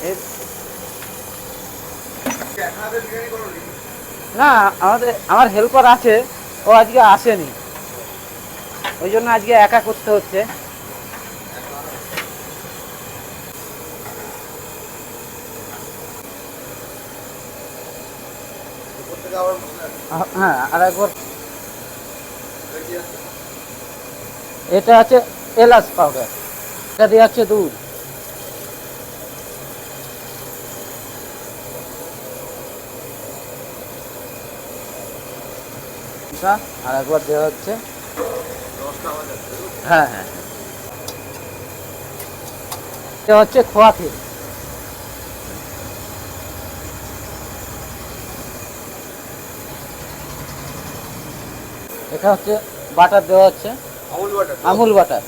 এর- না, আমার হেল্পার আছে, ও আজকে আসেনি, ওই জন্য আজকে একা করতে হচ্ছে। হ্যাঁ, আর একবার এটা আছে এলাচ পাউডার, এটা দিয়ে হচ্ছে দুধ। আর একবার দেওয়া হচ্ছে। হ্যাঁ হ্যাঁ, এটা হচ্ছে খোয়া তেল। এটা হচ্ছে বাটার দেওয়া হচ্ছে, আমুল বাটার।